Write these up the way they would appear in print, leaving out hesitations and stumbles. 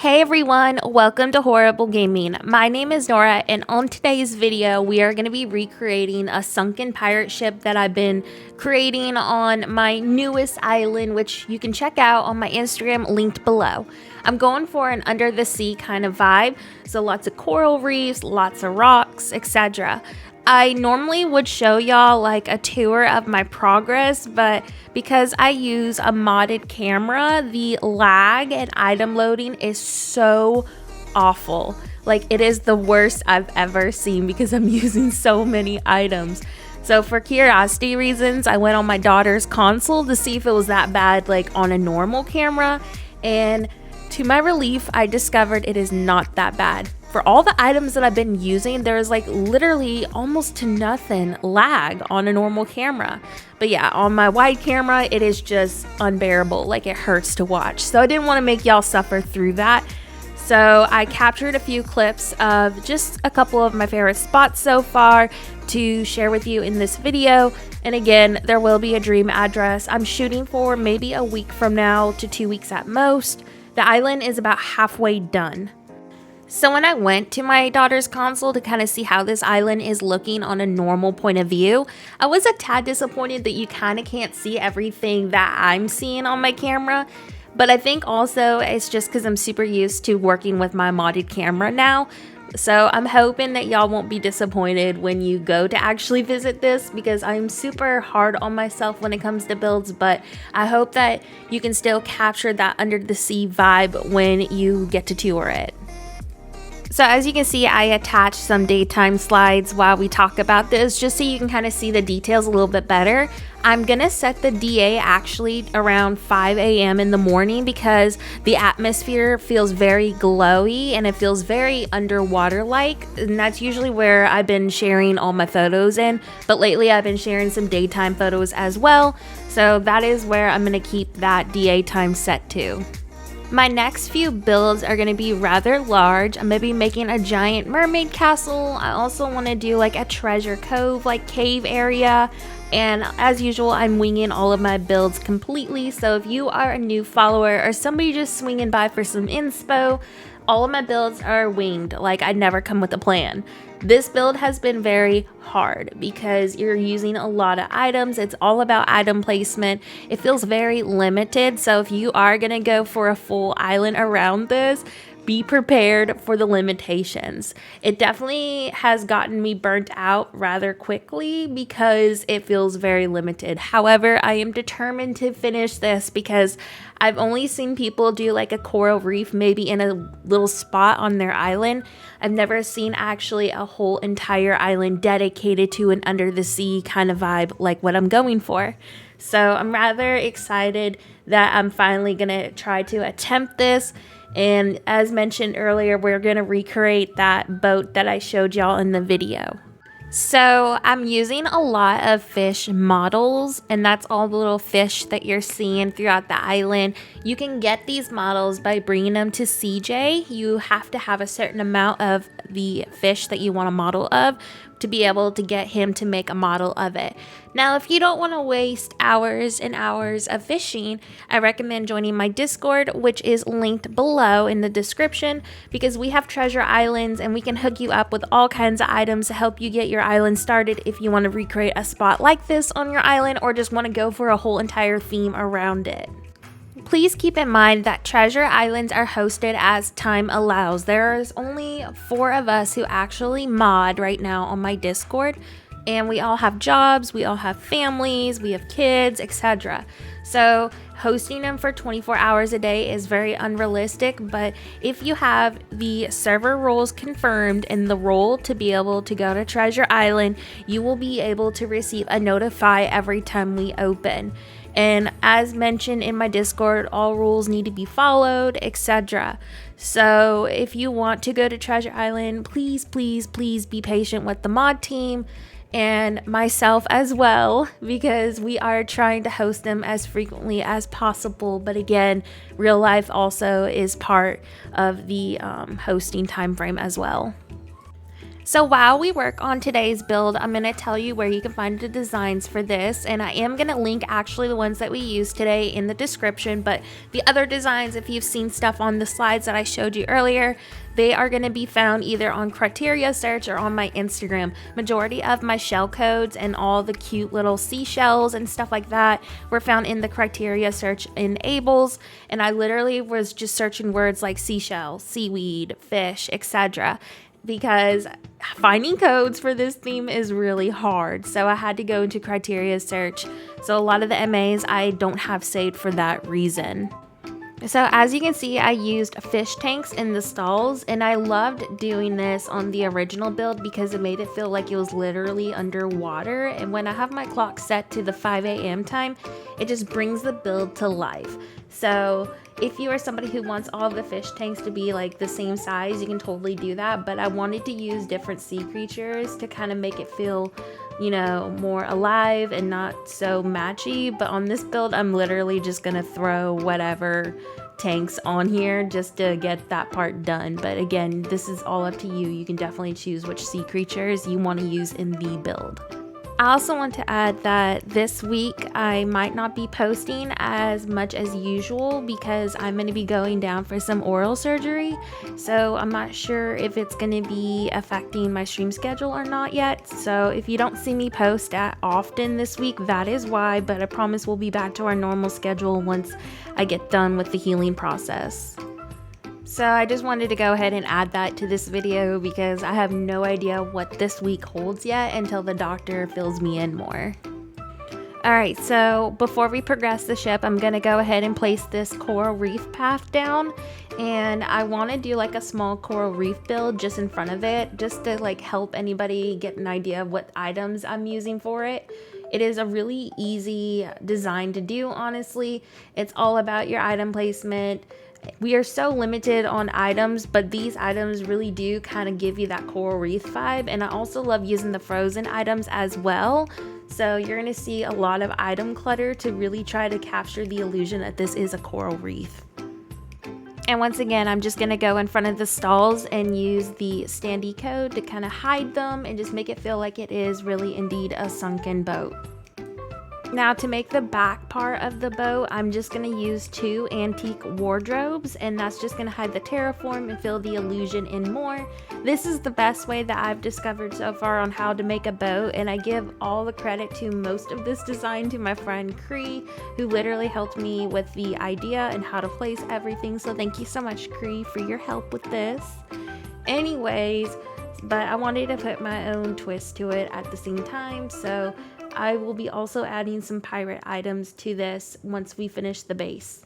Hey everyone, welcome to Horrible Gaming. My name is Nora, and on today's video we are going to be recreating a sunken pirate ship that I've been creating on my newest island, which you can check out on my Instagram linked below. I'm going for an under the sea kind of vibe, so lots of coral reefs, lots of rocks, etc. I normally would show y'all like a tour of my progress, but because I use a modded camera, the lag and item loading is so awful. Like, it is the worst I've ever seen because I'm using so many items. So for curiosity reasons, I went on my daughter's console to see if it was that bad like on a normal camera, and to my relief, I discovered it is not that bad. For all the items that I've been using, there's like literally almost to nothing lag on a normal camera. But yeah, on my wide camera, it is just unbearable. Like, it hurts to watch. So I didn't want to make y'all suffer through that. So I captured a few clips of just a couple of my favorite spots so far to share with you in this video. And again, there will be a dream address I'm shooting for maybe a week from now to 2 weeks at most. The island is about halfway done. So when I went to my daughter's console to kind of see how this island is looking on a normal point of view, I was a tad disappointed that you kind of can't see everything that I'm seeing on my camera. But I think also it's just because I'm super used to working with my modded camera now. So I'm hoping that y'all won't be disappointed when you go to actually visit this, because I'm super hard on myself when it comes to builds, but I hope that you can still capture that under the sea vibe when you get to tour it. So as you can see, I attached some daytime slides while we talk about this, just so you can kind of see the details a little bit better. I'm gonna set the DA actually around 5 a.m. in the morning because the atmosphere feels very glowy and it feels very underwater-like, and that's usually where I've been sharing all my photos in, but lately I've been sharing some daytime photos as well, so that is where I'm gonna keep that DA time set to. My next few builds are going to be rather large. I'm going to be making a giant mermaid castle. I also want to do like a treasure cove, like cave area. And as usual, I'm winging all of my builds completely. So if you are a new follower or somebody just swinging by for some inspo, all of my builds are winged. Like, I never come with a plan. This build has been very hard because you're using a lot of items. It's all about item placement. It feels very limited. So if you are going to go for a full island around this, be prepared for the limitations. It definitely has gotten me burnt out rather quickly because it feels very limited. However, I am determined to finish this because I've only seen people do like a coral reef maybe in a little spot on their island. I've never seen actually a whole entire island dedicated to an under the sea kind of vibe like what I'm going for. So I'm rather excited that I'm finally gonna try to attempt this. And as mentioned earlier, we're going to recreate that boat that I showed y'all in the video. So I'm using a lot of fish models, and that's all the little fish that you're seeing throughout the island. You can get these models by bringing them to CJ. You have to have a certain amount of the fish that you want a model of to be able to get him to make a model of it. Now, if you don't want to waste hours and hours of fishing, I recommend joining my Discord, which is linked below in the description, because we have treasure islands and we can hook you up with all kinds of items to help you get your island started if you want to recreate a spot like this on your island or just want to go for a whole entire theme around it. Please keep in mind that treasure islands are hosted as time allows. There's only 4 of us who actually mod right now on my Discord, and we all have jobs, we all have families, we have kids, etc. So hosting them for 24 hours a day is very unrealistic, but if you have the server roles confirmed and the role to be able to go to Treasure Island, you will be able to receive a notify every time we open. And as mentioned in my Discord, all rules need to be followed, etc. So if you want to go to Treasure Island, please, please, please be patient with the mod team and myself as well, because we are trying to host them as frequently as possible. But again, real life also is part of the hosting time frame as well. So while we work on today's build, I'm going to tell you where you can find the designs for this, and I am going to link actually the ones that we used today in the description, but the other designs, if you've seen stuff on the slides that I showed you earlier, they are going to be found either on criteria search or on my Instagram. Majority of my shell codes and all the cute little seashells and stuff like that were found in the criteria search enables, and I literally was just searching words like seashell, seaweed, fish, etc. because finding codes for this theme is really hard. So I had to go into criteria search. So a lot of the MAs I don't have saved for that reason. So as you can see, I used fish tanks in the stalls, and I loved doing this on the original build because it made it feel like it was literally underwater. And when I have my clock set to the 5 a.m. time, it just brings the build to life. So if you are somebody who wants all of the fish tanks to be like the same size, you can totally do that. But I wanted to use different sea creatures to kind of make it feel, you know, more alive and not so matchy. But on this build, I'm literally just gonna throw whatever tanks on here just to get that part done. But again, this is all up to you. You can definitely choose which sea creatures you want to use in the build. I also want to add that this week I might not be posting as much as usual because I'm going to be going down for some oral surgery. So I'm not sure if it's going to be affecting my stream schedule or not yet. So if you don't see me post often this week, that is why. But I promise we'll be back to our normal schedule once I get done with the healing process. So I just wanted to go ahead and add that to this video because I have no idea what this week holds yet until the doctor fills me in more. Alright, so before we progress the ship, I'm going to go ahead and place this coral reef path down, and I want to do like a small coral reef build just in front of it, just to like help anybody get an idea of what items I'm using for it. It is a really easy design to do, honestly. It's all about your item placement. We are so limited on items, but these items really do kind of give you that coral reef vibe. And I also love using the frozen items as well. So you're going to see a lot of item clutter to really try to capture the illusion that this is a coral reef. And once again, I'm just going to go in front of the stalls and use the standee code to kind of hide them and just make it feel like it is really indeed a sunken boat. Now to make the back part of the boat, I'm just going to use 2 antique wardrobes, and that's just going to hide the terraform and fill the illusion in more. This is the best way that I've discovered so far on how to make a boat, and I give all the credit to most of this design to my friend Cree, who literally helped me with the idea and how to place everything. So thank you so much, Cree, for your help with this. Anyways, but I wanted to put my own twist to it at the same time, so I will be also adding some pirate items to this once we finish the base.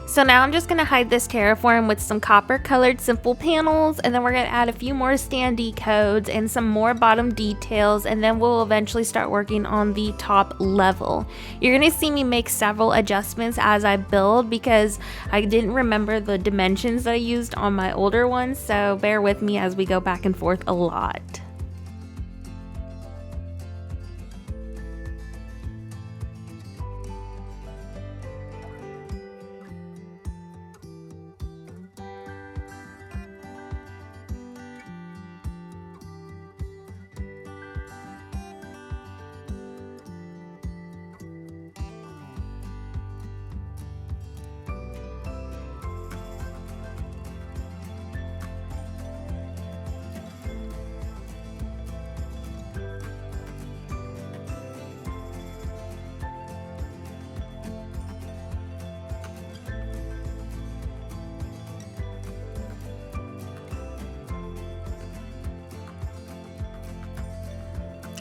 So now I'm just going to hide this terraform with some copper colored simple panels, and then we're going to add a few more standee codes and some more bottom details, and then we'll eventually start working on the top level. You're going to see me make several adjustments as I build because I didn't remember the dimensions that I used on my older ones, so bear with me as we go back and forth a lot.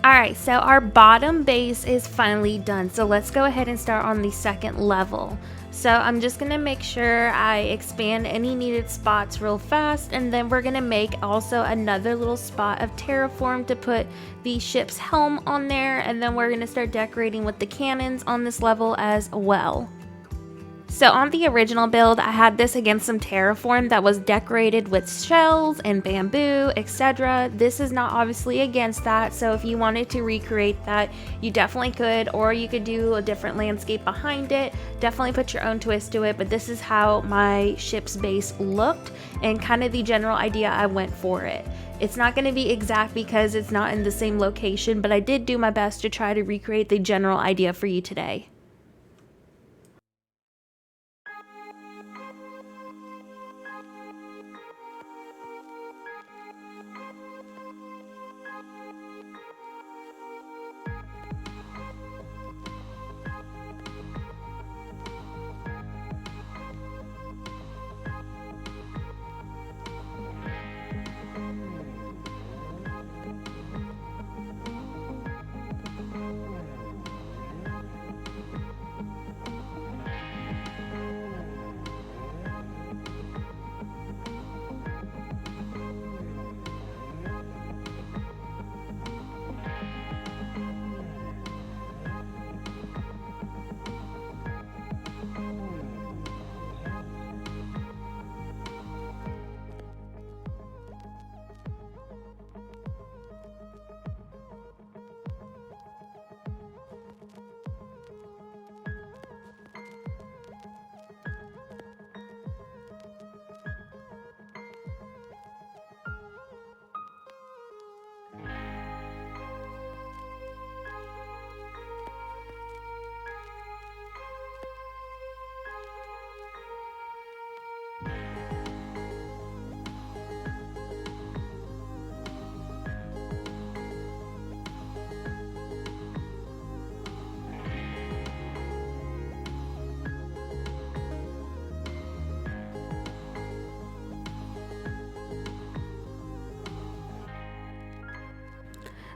Alright, so our bottom base is finally done. So let's go ahead and start on the second level. So I'm just going to make sure I expand any needed spots real fast, and then we're going to make also another little spot of terraform to put the ship's helm on there, and then we're going to start decorating with the cannons on this level as well. So on the original build, I had this against some terraform that was decorated with shells and bamboo, etc. This is not obviously against that, so if you wanted to recreate that, you definitely could, or you could do a different landscape behind it. Definitely put your own twist to it, but this is how my ship's base looked and kind of the general idea I went for it. It's not going to be exact because it's not in the same location, but I did do my best to try to recreate the general idea for you today.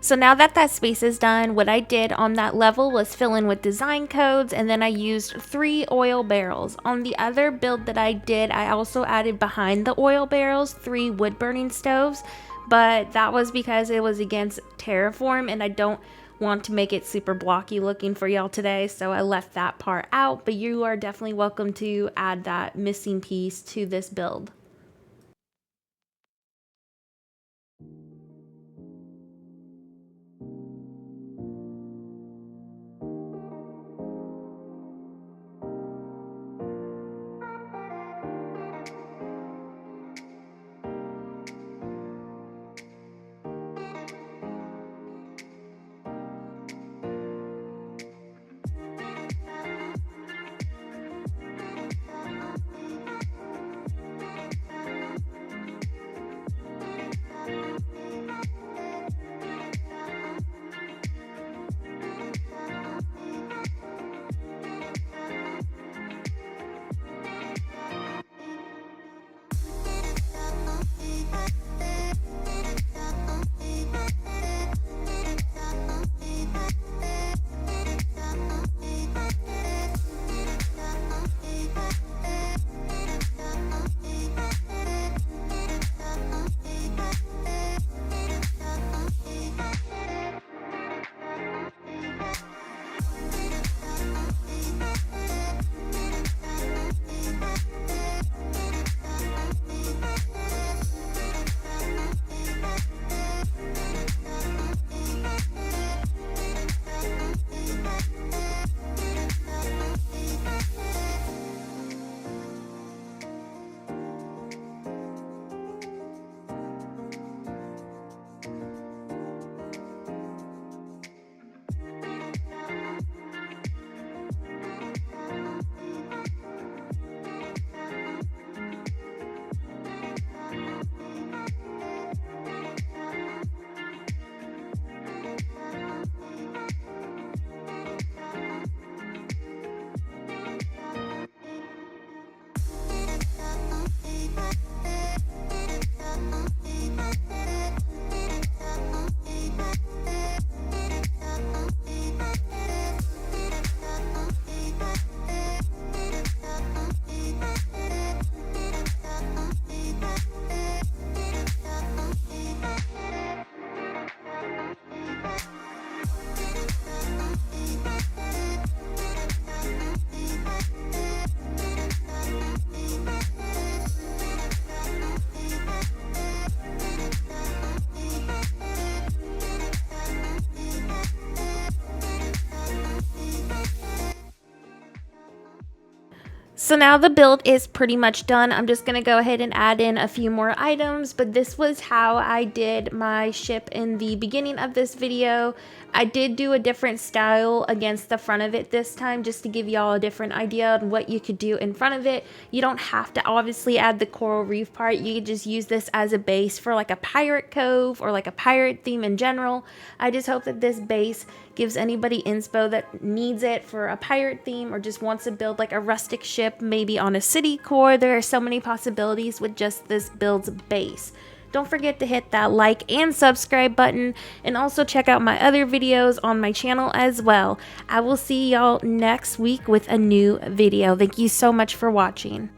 So now that that space is done, what I did on that level was fill in with design codes, and then I used 3 oil barrels. On the other build that I did, I also added behind the oil barrels 3 wood burning stoves, but that was because it was against terraform and I don't want to make it super blocky looking for y'all today, so I left that part out, but you are definitely welcome to add that missing piece to this build. So now the build is pretty much done. I'm just going to go ahead and add in a few more items, but this was how I did my ship in the beginning of this video. I did do a different style against the front of it this time, just to give y'all a different idea on what you could do in front of it. You don't have to obviously add the coral reef part. You could just use this as a base for like a pirate cove or like a pirate theme in general. I just hope that this base gives anybody inspo that needs it for a pirate theme or just wants to build like a rustic ship, maybe on a city core. There are so many possibilities with just this build's base. Don't forget to hit that like and subscribe button, and also check out my other videos on my channel as well. I will see y'all next week with a new video. Thank you so much for watching.